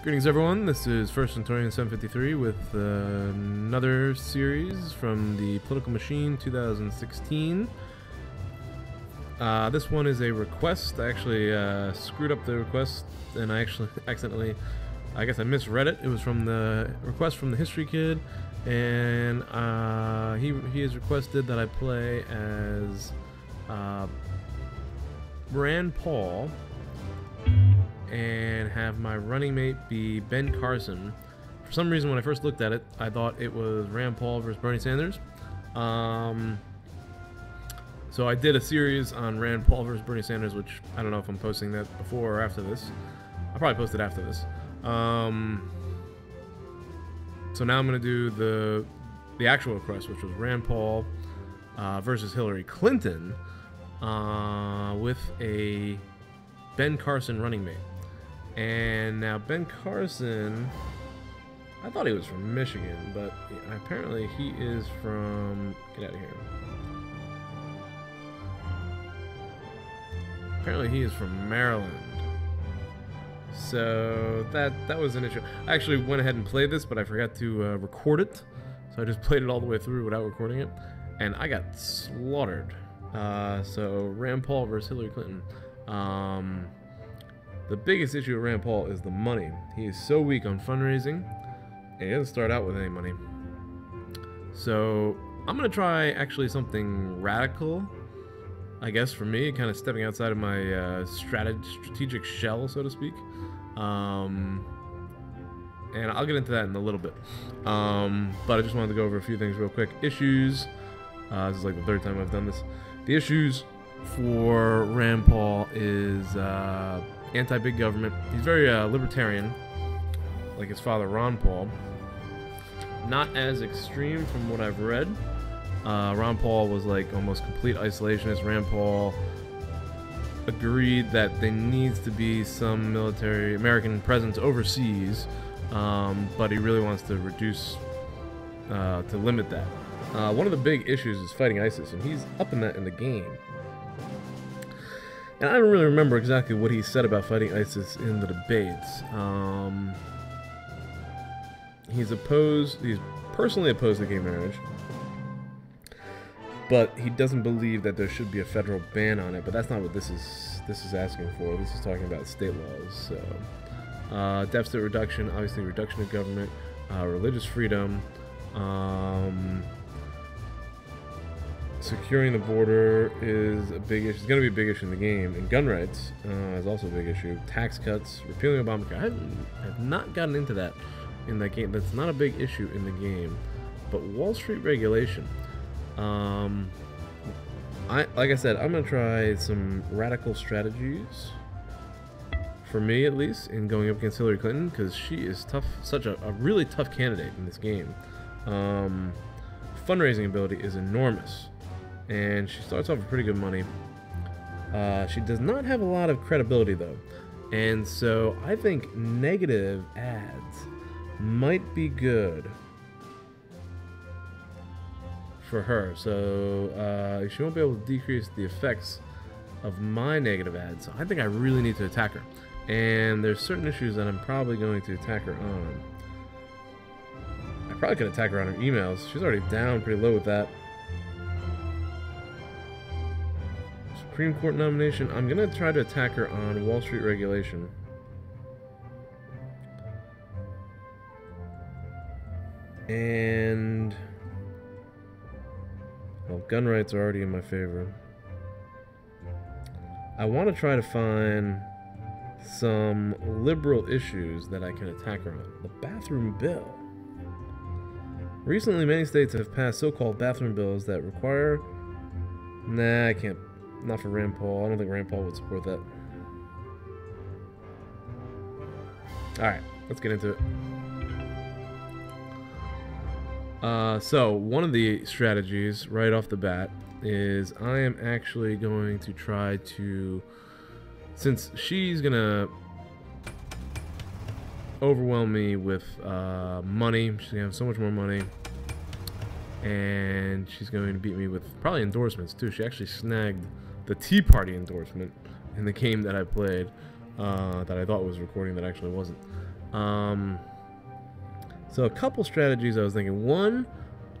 Greetings everyone, this is First Centurion 753 with another series from the Political Machine 2016. This one is a request. I actually screwed up the request and I actually accidentally, I guess I misread it. It was from the request from the History Kid, and he has requested that I play as Rand Paul and have my running mate be Ben Carson. For some reason, when I first looked at it, I thought it was Rand Paul versus Bernie Sanders. So I did a series on Rand Paul versus Bernie Sanders, which I don't know if I'm posting that before or after this. I'll probably post it after this. So now I'm going to do the actual request, which was Rand Paul versus Hillary Clinton with a Ben Carson running mate. And now Ben Carson, I thought he was from Michigan, but apparently he is from, get out of here. Apparently he is from Maryland. So that was an issue. I actually went ahead and played this, but I forgot to record it. So I just played it all the way through without recording it, and I got slaughtered. So Rand Paul versus Hillary Clinton. The biggest issue with Rand Paul is the money. He is so weak on fundraising, and he doesn't start out with any money. So I'm gonna try actually something radical, I guess, for me, kind of stepping outside of my strategic shell, so to speak. And I'll get into that in a little bit. But I just wanted to go over a few things real quick. Issues. This is like the third time I've done this. The issues for Rand Paul is anti-big government. He's very libertarian, like his father Ron Paul. Not as extreme from what I've read. Ron Paul was like almost complete isolationist. Rand Paul agreed that there needs to be some military American presence overseas, but he really wants to reduce, to limit that. One of the big issues is fighting ISIS, and he's up in that in the game. And I don't really remember exactly what he said about fighting ISIS in the debates. He's personally opposed to gay marriage, but he doesn't believe that there should be a federal ban on it. But that's not what this is asking for. This is talking about state laws. So deficit reduction, obviously reduction of government, religious freedom, securing the border is a big issue. It's going to be a big issue in the game. And gun rights is also a big issue. Tax cuts, repealing Obamacare. I have not gotten into that in that game. That's not a big issue in the game. But Wall Street regulation. Like I said, I'm going to try some radical strategies, for me at least, in going up against Hillary Clinton, because she is tough, such a really tough candidate in this game. Fundraising ability is enormous, and she starts off with pretty good money. She does not have a lot of credibility though, and so I think negative ads might be good for her. So she won't be able to decrease the effects of my negative ads. So I think I really need to attack her, and there's certain issues that I'm probably going to attack her on. I probably could attack her on her emails. She's already down pretty low with that. Supreme Court nomination. I'm gonna try to attack her on Wall Street regulation. And well, gun rights are already in my favor. I want to try to find some liberal issues that I can attack her on. The bathroom bill. Recently, many states have passed so-called bathroom bills that require... Nah, I can't. Not for Rand Paul. I don't think Rand Paul would support that. Alright, let's get into it. So, one of the strategies right off the bat is I am actually going to try to... Since she's going to overwhelm me with money. She's gonna have so much more money, and she's going to beat me with probably endorsements too. She actually snagged the Tea Party endorsement in the game that I played. that I thought was recording that actually wasn't. So a couple strategies I was thinking. One,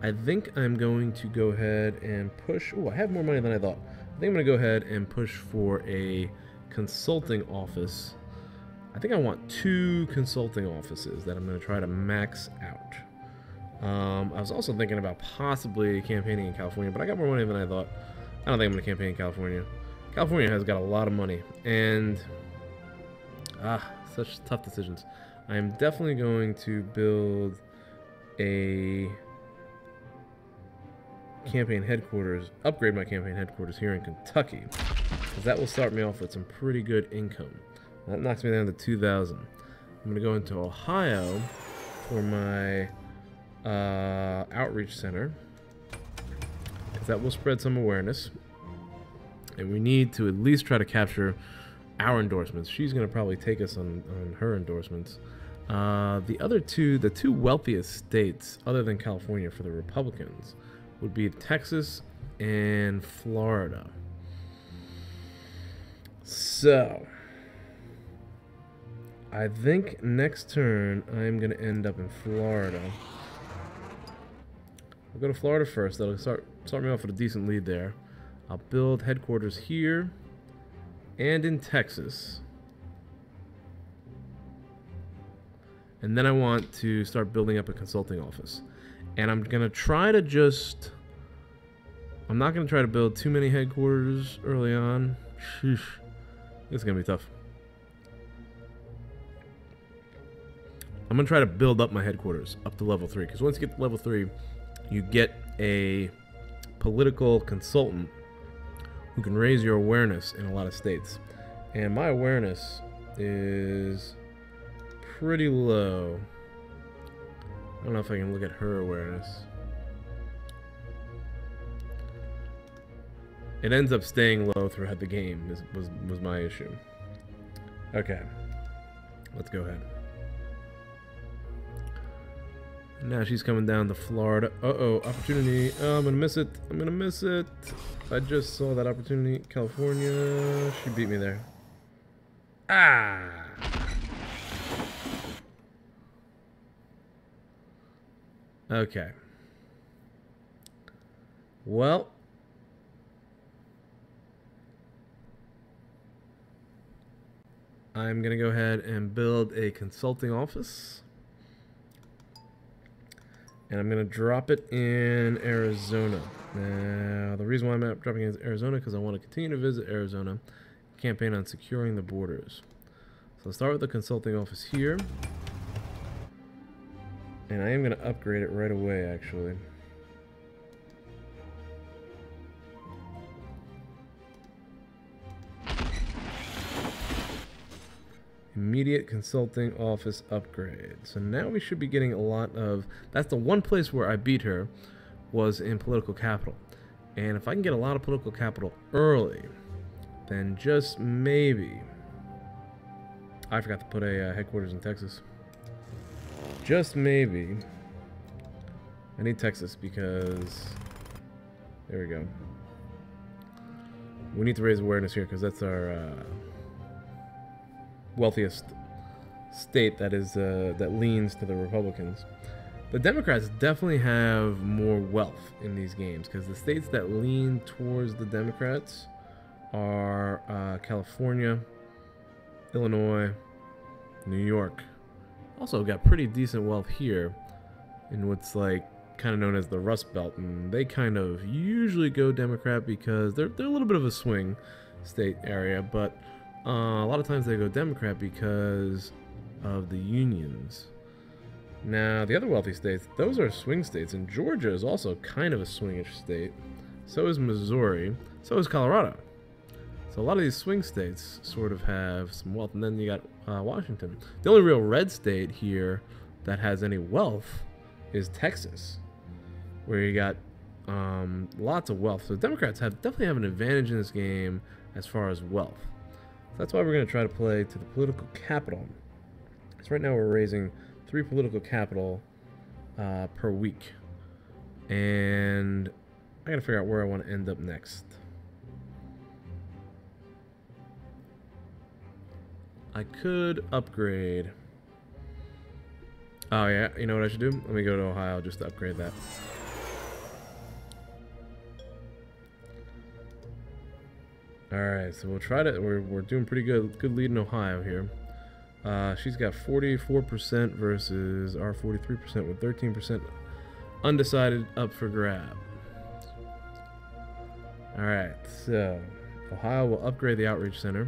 I think I'm going to go ahead and push. Oh, I have more money than I thought. I think I'm going to go ahead and push for a consulting office. I think I want 2 consulting offices that I'm going to try to max out. I was also thinking about possibly campaigning in California, but I got more money than I thought. I don't think I'm going to campaign in California. California has got a lot of money, and such tough decisions. I am definitely going to build a campaign headquarters, upgrade my campaign headquarters here in Kentucky, because that will start me off with some pretty good income. That knocks me down to 2,000. I'm going to go into Ohio for my outreach center, because that will spread some awareness, and we need to at least try to capture our endorsements. She's going to probably take us on her endorsements. The other two, the 2 wealthiest states other than California for the Republicans, would be Texas and Florida. So I think next turn I'm going to end up in Florida. I'll go to Florida first. That'll start me off with a decent lead there. I'll build headquarters here and in Texas. And then I want to start building up a consulting office. And I'm going to try to just... I'm not going to try to build too many headquarters early on. Sheesh. It's going to be tough. I'm going to try to build up my headquarters up to level 3. Because once you get to level 3, you get a political consultant who can raise your awareness in a lot of states. And my awareness is pretty low. I don't know if I can look at her awareness. It ends up staying low throughout the game, was my issue. Okay. Let's go ahead. Now she's coming down to Florida. Uh-oh, opportunity. Oh, I'm gonna miss it. I'm gonna miss it. I just saw that opportunity. California. She beat me there. Ah! Okay. Well. I'm gonna go ahead and build a consulting office. And I'm going to drop it in Arizona. Now, the reason why I'm dropping it in Arizona because I want to continue to visit Arizona, campaign on securing the borders. So I'll start with the consulting office here. And I am going to upgrade it right away, actually. Immediate consulting office upgrade. So now we should be getting a lot of... That's the one place where I beat her, was in political capital. And if I can get a lot of political capital early, then just maybe... I forgot to put a headquarters in Texas. Just maybe... I need Texas because... There we go. We need to raise awareness here because that's our... wealthiest state that is that leans to the Republicans. The Democrats definitely have more wealth in these games because the states that lean towards the Democrats are California, Illinois, New York. Also got pretty decent wealth here in what's like kind of known as the Rust Belt, and they kind of usually go Democrat because they're a little bit of a swing state area, but a lot of times they go Democrat because of the unions. Now, the other wealthy states, those are swing states, and Georgia is also kind of a swingish state. So is Missouri. So is Colorado. So a lot of these swing states sort of have some wealth, and then you got Washington. The only real red state here that has any wealth is Texas, where you got lots of wealth. So Democrats definitely have an advantage in this game as far as wealth. That's why we're going to try to play to the political capital. So right now we're raising 3 political capital per week. And I got to figure out where I want to end up next. I could upgrade. Oh yeah, you know what I should do? Let me go to Ohio just to upgrade that. Alright, so we'll try to... We're doing pretty good. Good lead in Ohio here. She's got 44% versus our 43% with 13% undecided up for grab. Alright, so Ohio will upgrade the outreach center.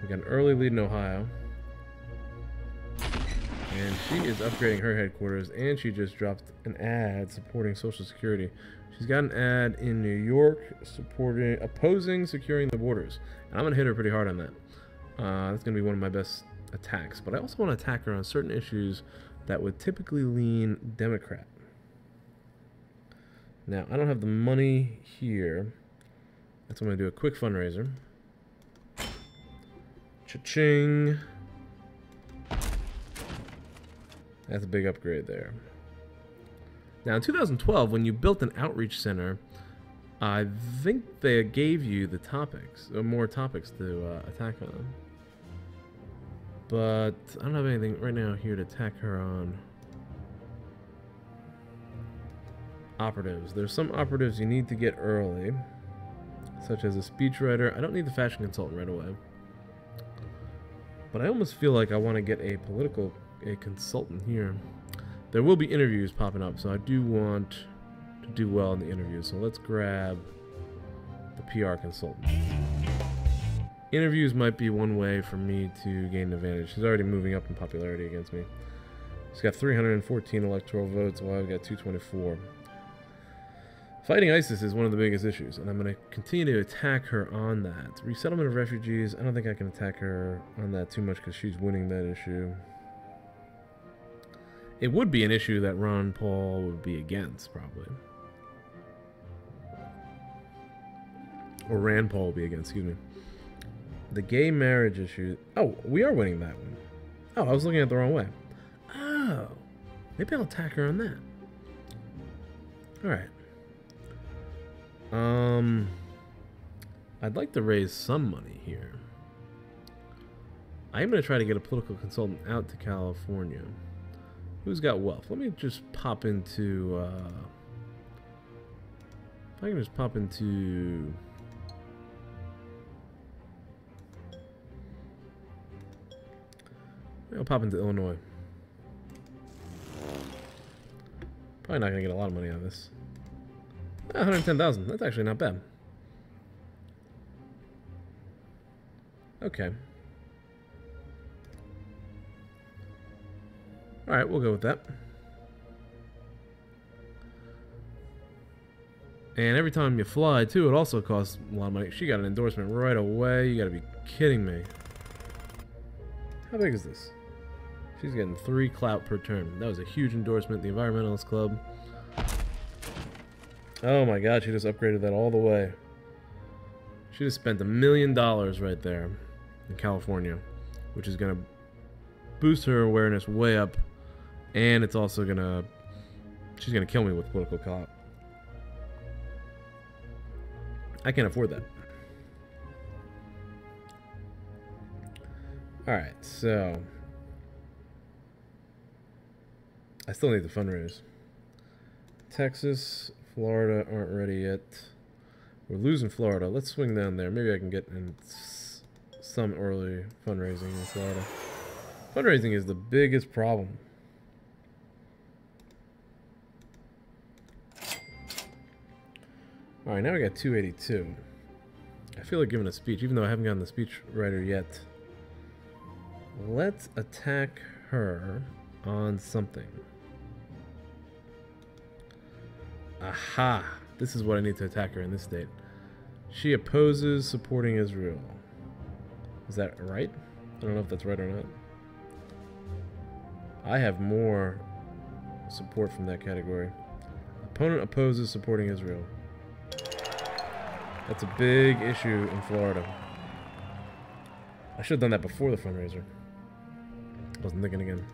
We got an early lead in Ohio. And she is upgrading her headquarters, and she just dropped an ad supporting Social Security. She's got an ad in New York opposing securing the borders. And I'm going to hit her pretty hard on that. That's going to be one of my best attacks. But I also want to attack her on certain issues that would typically lean Democrat. Now, I don't have the money here. That's why I'm going to do a quick fundraiser. Cha-ching. That's a big upgrade there. Now, in 2012, when you built an outreach center, I think they gave you the topics, or more topics to attack on. But I don't have anything right now here to attack her on. Operatives. There's some operatives you need to get early, such as a speechwriter. I don't need the fashion consultant right away. But I almost feel like I want to get a consultant here. There will be interviews popping up, so I do want to do well in the interviews. So let's grab the PR consultant. Interviews might be one way for me to gain an advantage. She's already moving up in popularity against me. She's got 314 electoral votes, while I've got 224. Fighting ISIS is one of the biggest issues, and I'm going to continue to attack her on that. Resettlement of refugees, I don't think I can attack her on that too much because she's winning that issue. It would be an issue that Ron Paul would be against, probably. Or Rand Paul would be against, excuse me. The gay marriage issue. Oh, we are winning that one. Oh, I was looking at it the wrong way. Oh, maybe I'll attack her on that. Alright. I'd like to raise some money here. I am going to try to get a political consultant out to California. Who's got wealth? Let me just pop into, if I can just pop into, I'll pop into Illinois. Probably not going to get a lot of money out of this. 110,000. That's actually not bad. Okay. Alright, we'll go with that. And every time you fly, too, it also costs a lot of money. She got an endorsement right away. You gotta be kidding me. How big is this? She's getting 3 clout per term. That was a huge endorsement. The Environmentalist Club. Oh my god, she just upgraded that all the way. She just spent $1 million right there in California, which is gonna boost her awareness way up. And it's also gonna... she's gonna kill me with political clout. I can't afford that. Alright, so... I still need the fundraise. Texas, Florida aren't ready yet. We're losing Florida. Let's swing down there. Maybe I can get in some early fundraising in Florida. Fundraising is the biggest problem. Alright, now we got 282. I feel like giving a speech, even though I haven't gotten the speech writer yet. Let's attack her on something. Aha! This is what I need to attack her in this state. She opposes supporting Israel. Is that right? I don't know if that's right or not. I have more support from that category. Opponent opposes supporting Israel. That's a big issue in Florida. I should have done that before the fundraiser. Wasn't thinking again.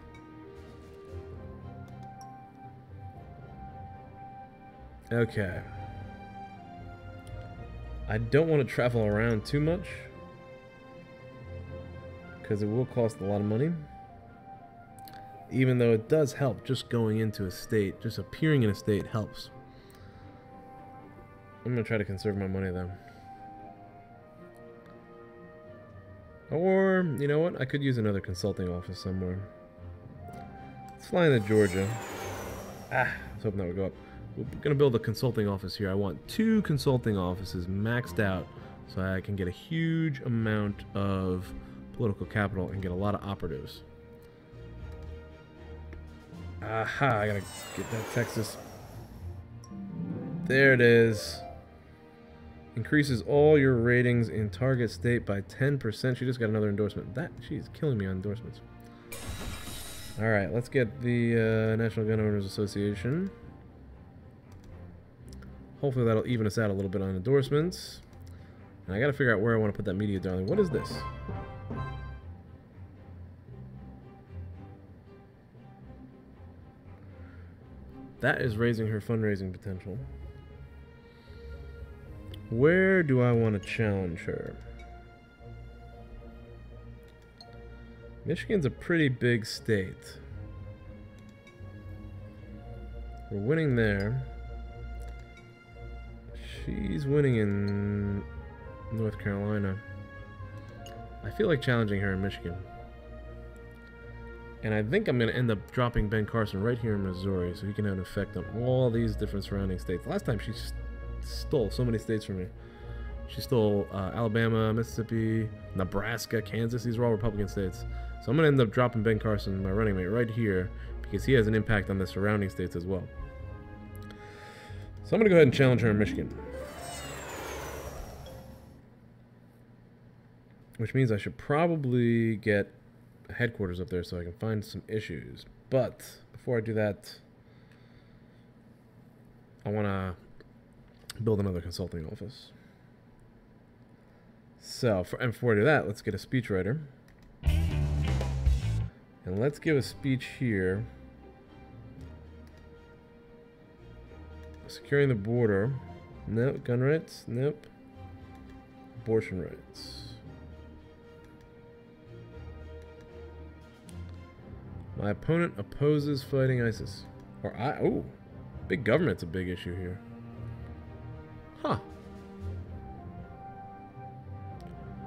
Okay. I don't want to travel around too much. because it will cost a lot of money. Even though it does help, just going into a state, just appearing in a state helps. I'm going to try to conserve my money though. Or, you know what? I could use another consulting office somewhere. Let's fly into Georgia. I was hoping that would go up. We're going to build a consulting office here. I want 2 consulting offices maxed out so I can get a huge amount of political capital and get a lot of operatives. Aha, I gotta get that Texas. There it is. Increases all your ratings in target state by 10%. She just got another endorsement. She's killing me on endorsements. Alright, let's get the National Gun Owners Association. Hopefully that'll even us out a little bit on endorsements. And I gotta figure out where I want to put that media darling. What is this? That is raising her fundraising potential. Where do I want to challenge her? Michigan's a pretty big state. We're winning there. She's winning in North Carolina. I feel like challenging her in Michigan. And I think I'm going to end up dropping Ben Carson right here in Missouri so he can have an effect on all these different surrounding states. Last time she stole so many states from me. She stole Alabama, Mississippi, Nebraska, Kansas. These are all Republican states. So I'm going to end up dropping Ben Carson, my running mate, right here because he has an impact on the surrounding states as well. So I'm going to go ahead and challenge her in Michigan. Which means I should probably get headquarters up there so I can find some issues. But before I do that, I want to build another consulting office. So, before I do that, let's get a speechwriter. And let's give a speech here. Securing the border. Nope. Gun rights. Nope. Abortion rights. My opponent opposes fighting ISIS. Oh, big government's a big issue here. Huh.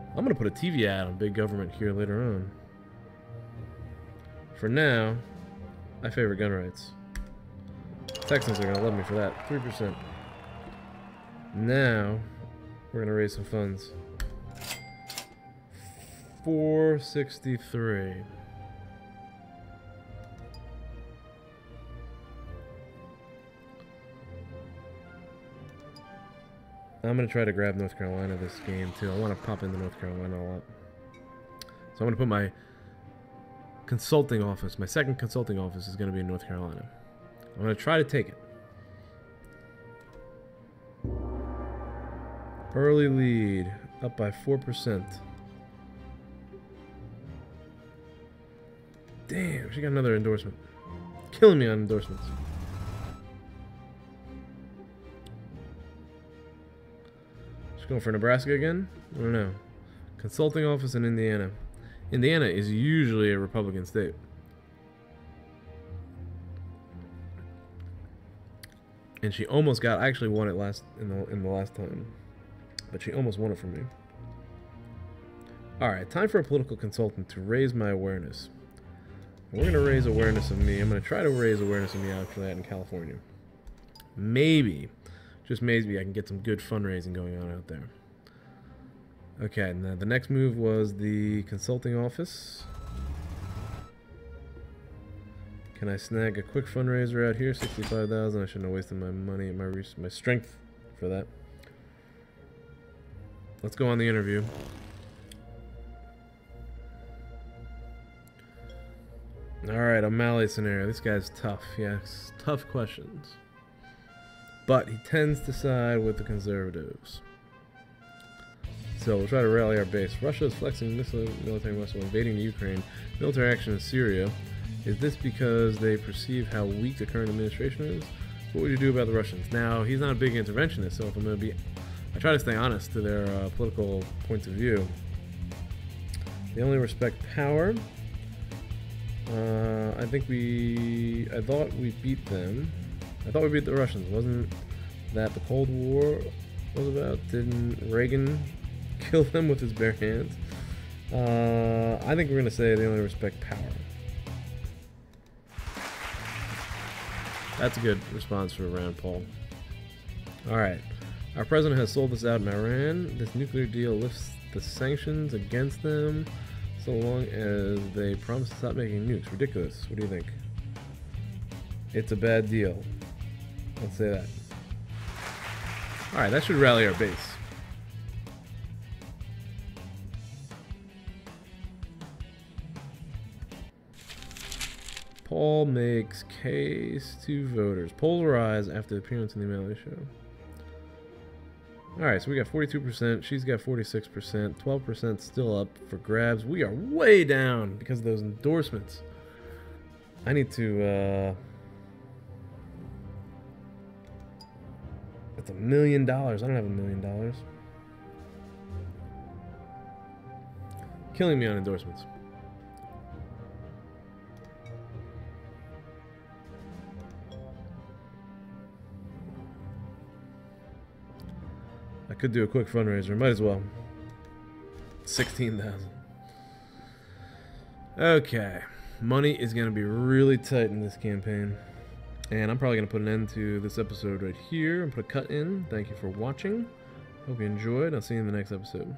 I'm going to put a TV ad on big government here later on. For now, I favor gun rights. Texans are going to love me for that. 3%. Now, we're going to raise some funds. 463. I'm going to try to grab North Carolina this game, too. I want to pop into North Carolina a lot. So I'm going to put my consulting office, my second consulting office is going to be in North Carolina. I'm going to try to take it. Early lead, up by 4%. Damn, she got another endorsement. Killing me on endorsements. Going for Nebraska again? I don't know. Consulting office in Indiana. Indiana is usually a Republican state. And she almost got, I actually won it in the last time. But she almost won it from me. Alright, time for a political consultant to raise my awareness. We're going to raise awareness of me. I'm going to try to raise awareness of me actually out in California. Maybe. Just maybe I can get some good fundraising going on out there. Okay, now the next move was the consulting office. Can I snag a quick fundraiser out here? 65,000. I shouldn't have wasted my money and my strength for that. Let's go on the interview. Alright, O'Malley scenario. This guy's tough. Yes, tough questions. But he tends to side with the conservatives. So we'll try to rally our base. Russia is flexing military muscle, invading the Ukraine. Military action in Syria. Is this because they perceive how weak the current administration is? What would you do about the Russians? Now, he's not a big interventionist, so if I'm going to be... I try to stay honest to their political points of view. They only respect power. I thought we beat them. I thought we beat the Russians. Wasn't that the Cold War was about? Didn't Reagan kill them with his bare hands? I think we're going to say they only respect power. That's a good response for Rand Paul. Alright. Our president has sold us out in Iran. This nuclear deal lifts the sanctions against them so long as they promise to stop making nukes. Ridiculous. What do you think? It's a bad deal. Let's say that. Alright, that should rally our base. Paul makes case to voters. Polls rise after appearance in the Mallory show. Alright, so we got 42%. She's got 46%. 12% still up for grabs. We are way down because of those endorsements. I need to, That's $1 million. I don't have $1 million. Killing me on endorsements. I could do a quick fundraiser. Might as well. 16,000. Okay. Money is going to be really tight in this campaign. And I'm probably going to put an end to this episode right here and put a cut in. Thank you for watching. Hope you enjoyed. I'll see you in the next episode.